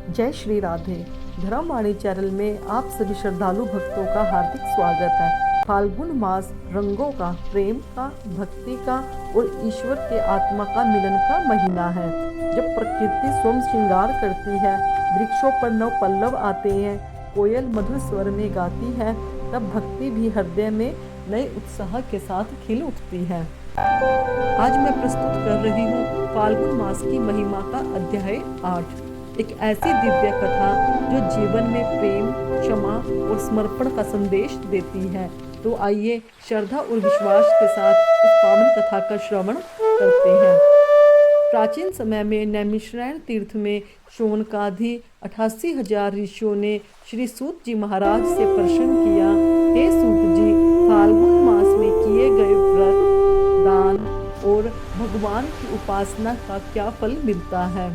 जय श्री राधे। धर्मवाणी चैनल में आप सभी श्रद्धालु भक्तों का हार्दिक स्वागत है। फाल्गुन मास रंगों का, प्रेम का, भक्ति का और ईश्वर के आत्मा का मिलन का महीना है। जब प्रकृति स्वयं श्रृंगार करती है, वृक्षों पर नव पल्लव आते हैं, कोयल मधुर स्वर में गाती है, तब भक्ति भी हृदय में नए उत्साह के साथ खिल उठती है। आज मैं प्रस्तुत कर रही हूँ फाल्गुन मास की महिमा का अध्याय 8। एक ऐसी दिव्य कथा जो जीवन में प्रेम, क्षमा और समर्पण का संदेश देती है। तो आइए श्रद्धा और विश्वास के साथ इस पावन कथा का श्रवण करते हैं। प्राचीन समय में नैमिषारण्य तीर्थ में शौनकादि 88,000 ऋषियों ने श्री सूत जी महाराज से प्रश्न किया, हे सूत जी, फाल्गुन मास में किए गए व्रत, दान और भगवान की उपासना का क्या फल मिलता है?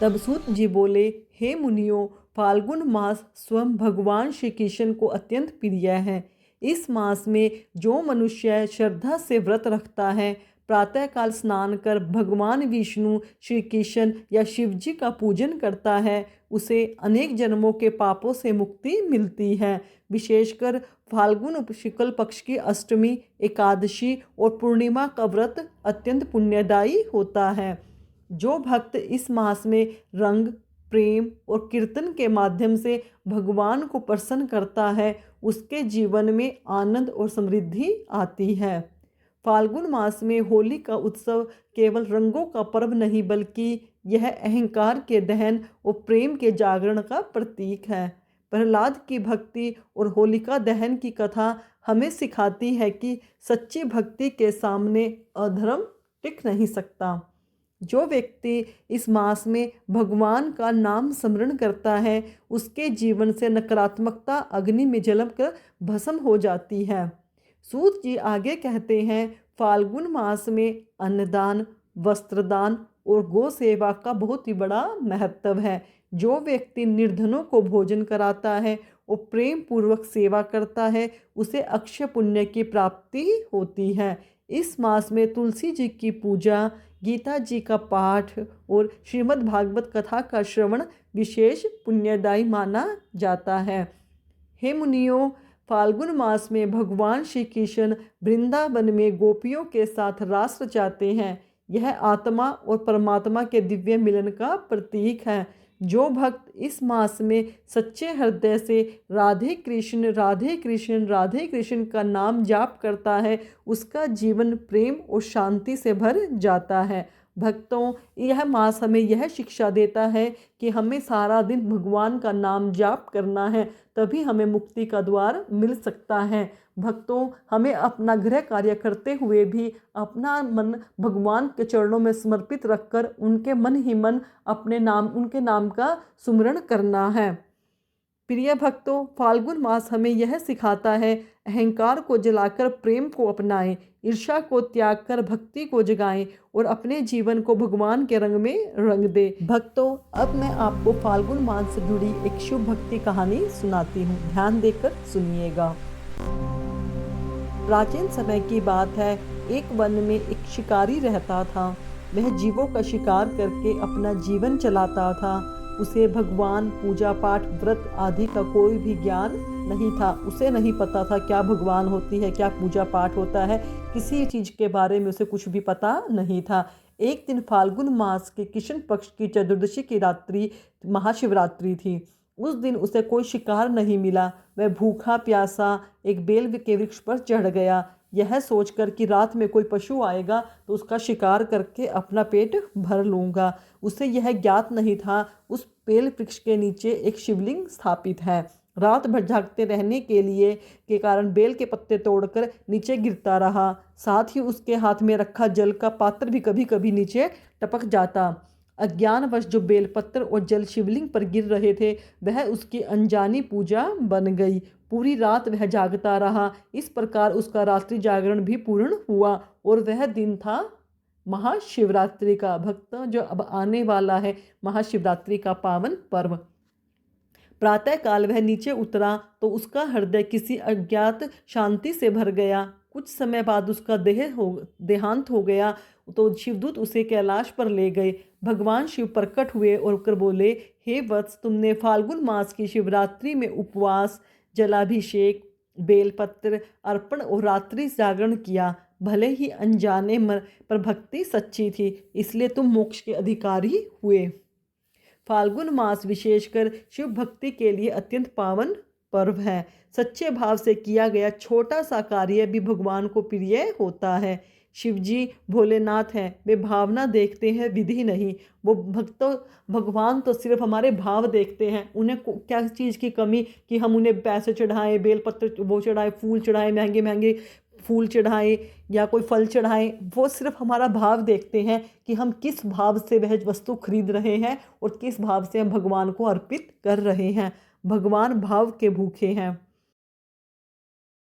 तब सूत जी बोले, हे मुनियों, फाल्गुन मास स्वयं भगवान श्री कृष्ण को अत्यंत प्रिय है। इस मास में जो मनुष्य श्रद्धा से व्रत रखता है, प्रातःकाल स्नान कर भगवान विष्णु, श्री कृष्ण या शिव जी का पूजन करता है, उसे अनेक जन्मों के पापों से मुक्ति मिलती है। विशेषकर फाल्गुन शुक्ल पक्ष की अष्टमी, एकादशी और पूर्णिमा का व्रत अत्यंत पुण्यदायी होता है। जो भक्त इस मास में रंग, प्रेम और कीर्तन के माध्यम से भगवान को प्रसन्न करता है, उसके जीवन में आनंद और समृद्धि आती है। फाल्गुन मास में होली का उत्सव केवल रंगों का पर्व नहीं, बल्कि यह अहंकार के दहन और प्रेम के जागरण का प्रतीक है। प्रहलाद की भक्ति और होलिका दहन की कथा हमें सिखाती है कि सच्ची भक्ति के सामने अधर्म टिक नहीं सकता। जो व्यक्ति इस मास में भगवान का नाम स्मरण करता है, उसके जीवन से नकारात्मकता अग्नि में जलकर भस्म हो जाती है। सूत जी आगे कहते हैं, फाल्गुन मास में अन्नदान, वस्त्रदान और गौ सेवा का बहुत ही बड़ा महत्व है। जो व्यक्ति निर्धनों को भोजन कराता है और प्रेम पूर्वक सेवा करता है, उसे अक्षय पुण्य की प्राप्ति होती है। इस मास में तुलसी जी की पूजा, गीता जी का पाठ और श्रीमद् भागवत कथा का श्रवण विशेष पुण्यदायी माना जाता है। हे मुनियों, फाल्गुन मास में भगवान श्री कृष्ण वृंदावन में गोपियों के साथ रास रचाते हैं। यह आत्मा और परमात्मा के दिव्य मिलन का प्रतीक है। जो भक्त इस मास में सच्चे हृदय से राधे कृष्ण राधे कृष्ण राधे कृष्ण का नाम जाप करता है, उसका जीवन प्रेम और शांति से भर जाता है। भक्तों, यह मास हमें यह शिक्षा देता है कि हमें सारा दिन भगवान का नाम जाप करना है, तभी हमें मुक्ति का द्वार मिल सकता है। भक्तों, हमें अपना गृह कार्य करते हुए भी अपना मन भगवान के चरणों में समर्पित रखकर उनके मन ही मन उनके नाम का सुमिरन करना है। प्रिय भक्तों, फाल्गुन मास हमें यह सिखाता है, अहंकार को जलाकर प्रेम को अपनाएं, ईर्ष्या को त्याग कर भक्ति को जगाएं और अपने जीवन को भगवान के रंग में रंग दे। भक्तों, अब मैं आपको फाल्गुन मास से जुड़ी एक शुभ भक्ति कहानी सुनाती हूँ। ध्यान देकर सुनिएगा। प्राचीन समय की बात है। एक वन में एक शिकारी रहता था। वह जीवों का शिकार करके अपना जीवन चलाता था। उसे भगवान, पूजा पाठ, व्रत आदि का कोई भी ज्ञान नहीं था। उसे नहीं पता था क्या भगवान होती है, क्या पूजा पाठ होता है, किसी चीज़ के बारे में उसे कुछ भी पता नहीं था। एक दिन फाल्गुन मास के कृष्ण पक्ष की चतुर्दशी की रात्रि महाशिवरात्रि थी। उस दिन उसे कोई शिकार नहीं मिला। वह भूखा प्यासा एक बेल के वृक्ष पर चढ़ गया, यह सोचकर कि रात में कोई पशु आएगा तो उसका शिकार करके अपना पेट भर लूँगा। उसे यह ज्ञात नहीं था उस बेल वृक्ष के नीचे एक शिवलिंग स्थापित है। रात भर जागते रहने के कारण बेल के पत्ते तोड़कर नीचे गिरता रहा। साथ ही उसके हाथ में रखा जल का पात्र भी कभी कभी नीचे टपक जाता। अज्ञानवश जो बेलपत्र और जल शिवलिंग पर गिर रहे थे, वह उसकी अनजानी पूजा बन गई। पूरी रात वह जागता रहा। इस प्रकार उसका रात्रि जागरण भी पूर्ण हुआ और वह दिन था महाशिवरात्रि का। भक्तों, जो अब आने वाला है महाशिवरात्रि का पावन पर्व। प्रातःकाल वह नीचे उतरा तो उसका हृदय किसी अज्ञात शांति से भर गया। कुछ समय बाद उसका देहांत हो गया तो शिवदूत उसे कैलाश पर ले गए। भगवान शिव प्रकट हुए और कर बोले, हे वत्स, तुमने फाल्गुन मास की शिवरात्रि में उपवास, जलाभिषेक, बेलपत्र अर्पण और रात्रि जागरण किया। भले ही अनजाने पर भक्ति सच्ची थी, इसलिए तुम मोक्ष के अधिकारी हुए। फाल्गुन मास विशेषकर शिव भक्ति के लिए अत्यंत पावन पर्व है। सच्चे भाव से किया गया छोटा सा कार्य भी भगवान को प्रिय होता है। शिवजी भोलेनाथ हैं, वे भावना देखते हैं, विधि नहीं। वो भगवान तो सिर्फ हमारे भाव देखते हैं। उन्हें क्या चीज़ की कमी कि हम उन्हें पैसे चढ़ाएं, बेलपत्र वो चढ़ाएं, फूल चढ़ाएं, महंगे महंगे फूल चढ़ाएं या कोई फल चढ़ाएं। वो सिर्फ हमारा भाव देखते हैं कि हम किस भाव से वह वस्तु खरीद रहे हैं और किस भाव से हम भगवान को अर्पित कर रहे हैं। भगवान भाव के भूखे हैं।